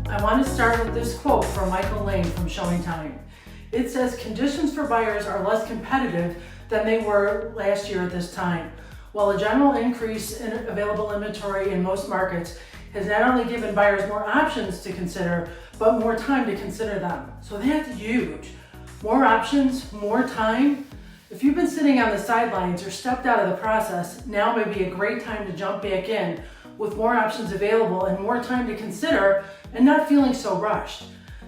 I want to start with this quote from Michael Lane from ShowingTime. It says, "Conditions for buyers are less competitive than they were last year at this time. While a general increase in available inventory in most markets has not only given buyers more options to consider, but more time to consider them." So that's huge. More options, more time. If you've been sitting on the sidelines or stepped out of the process, now may be a great time to jump back in with more options available and more time to consider and not feeling so rushed.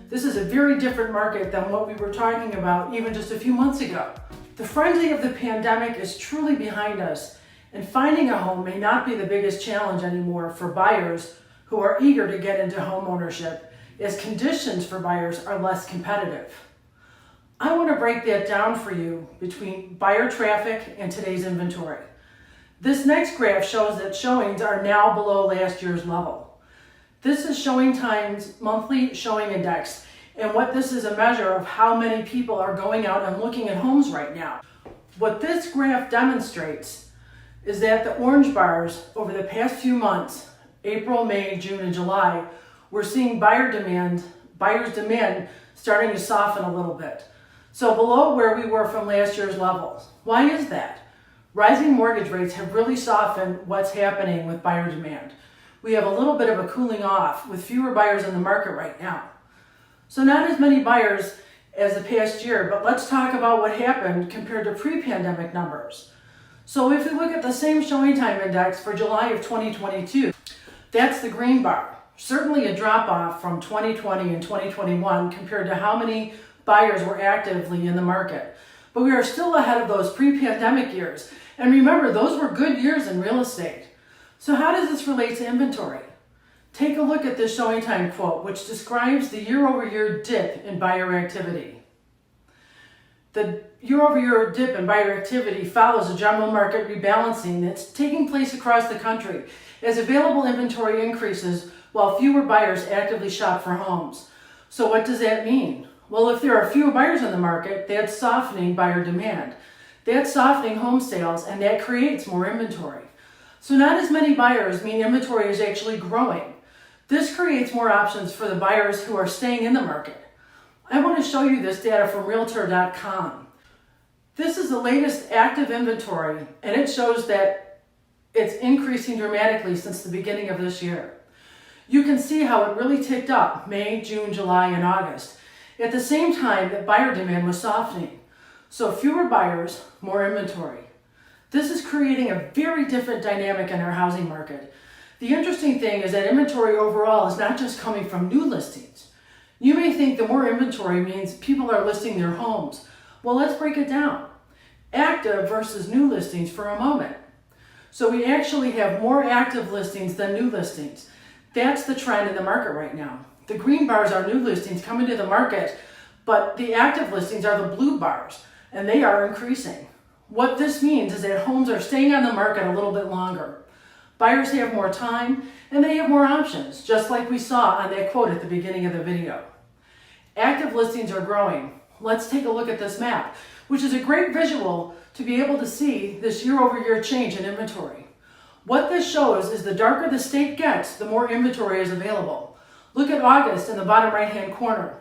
This is a very different market than what we were talking about even just a few months ago. The frenzy of the pandemic is truly behind us, and finding a home may not be the biggest challenge anymore for buyers who are eager to get into home ownership, as conditions for buyers are less competitive. I want to break that down for you between buyer traffic and today's inventory. This next graph shows that showings are now below last year's level. This is ShowingTime's monthly showing index, and what this is a measure of how many people are going out and looking at homes right now. What this graph demonstrates is that the orange bars over the past few months, April, May, June, and July, we're seeing buyer's demand starting to soften a little bit. So below where we were from last year's levels. Why is that? Rising mortgage rates have really softened what's happening with buyer demand. We have a little bit of a cooling off with fewer buyers in the market right now. So not as many buyers as the past year, but let's talk about what happened compared to pre-pandemic numbers. So if we look at the same ShowingTime index for July of 2022, that's the green bar. Certainly a drop off from 2020 and 2021 compared to how many buyers were actively in the market. But we are still ahead of those pre-pandemic years. And remember, those were good years in real estate. So how does this relate to inventory? Take a look at this ShowingTime quote, which describes the year-over-year dip in buyer activity. The year-over-year dip in buyer activity follows a general market rebalancing that's taking place across the country as available inventory increases while fewer buyers actively shop for homes. So what does that mean? Well, if there are fewer buyers in the market, that's softening buyer demand. That's softening home sales, and that creates more inventory. So not as many buyers mean inventory is actually growing. This creates more options for the buyers who are staying in the market. I want to show you this data from Realtor.com. This is the latest active inventory, and it shows that it's increasing dramatically since the beginning of this year. You can see how it really ticked up May, June, July, and August. At the same time that buyer demand was softening. So fewer buyers, more inventory. This is creating a very different dynamic in our housing market. The interesting thing is that inventory overall is not just coming from new listings. You may think the more inventory means people are listing their homes. Well, let's break it down. Active versus new listings for a moment. So we actually have more active listings than new listings. That's the trend in the market right now. The green bars are new listings coming to the market, but the active listings are the blue bars, and they are increasing. What this means is that homes are staying on the market a little bit longer. Buyers have more time, and they have more options, just like we saw on that quote at the beginning of the video. Active listings are growing. Let's take a look at this map, which is a great visual to be able to see this year-over-year change in inventory. What this shows is the darker the state gets, the more inventory is available. Look at August in the bottom right-hand corner.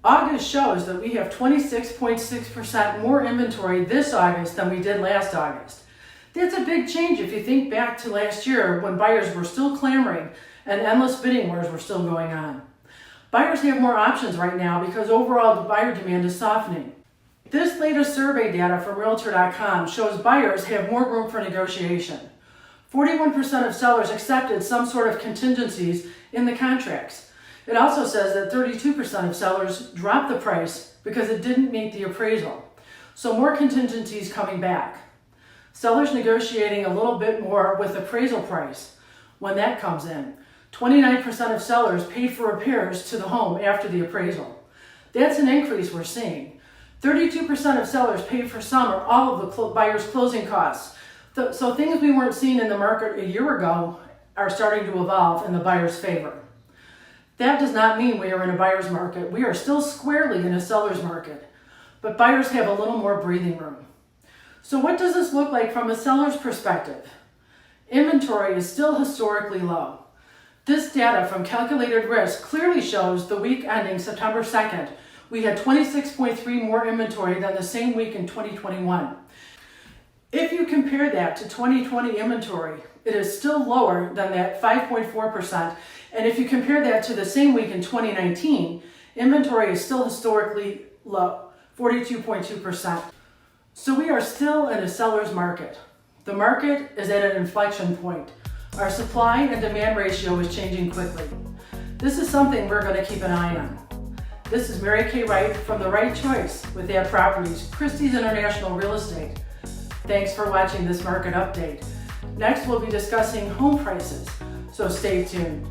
August shows that we have 26.6% more inventory this August than we did last August. That's a big change if you think back to last year when buyers were still clamoring and endless bidding wars were still going on. Buyers have more options right now because overall the buyer demand is softening. This latest survey data from Realtor.com shows buyers have more room for negotiation. 41% of sellers accepted some sort of contingencies in the contracts. It also says that 32% of sellers dropped the price because it didn't meet the appraisal. So more contingencies coming back. Sellers negotiating a little bit more with appraisal price when that comes in. 29% of sellers paid for repairs to the home after the appraisal. That's an increase we're seeing. 32% of sellers paid for some or all of the buyer's closing costs. So things we weren't seeing in the market a year ago are starting to evolve in the buyer's favor. That does not mean we are in a buyer's market. We are still squarely in a seller's market, but buyers have a little more breathing room. So what does this look like from a seller's perspective? Inventory is still historically low. This data from Calculated Risk clearly shows the week ending September 2nd, we had 26.3 more inventory than the same week in 2021. If you compare that to 2020 inventory, it is still lower than that 5.4%. And if you compare that to the same week in 2019, inventory is still historically low, 42.2%. So we are still in a seller's market. The market is at an inflection point. Our supply and demand ratio is changing quickly. This is something we're going to keep an eye on. This is Mary Kay Wright from The Right Choice with Add Properties, Christie's International Real Estate. Thanks for watching this market update. Next, we'll be discussing home prices, so stay tuned.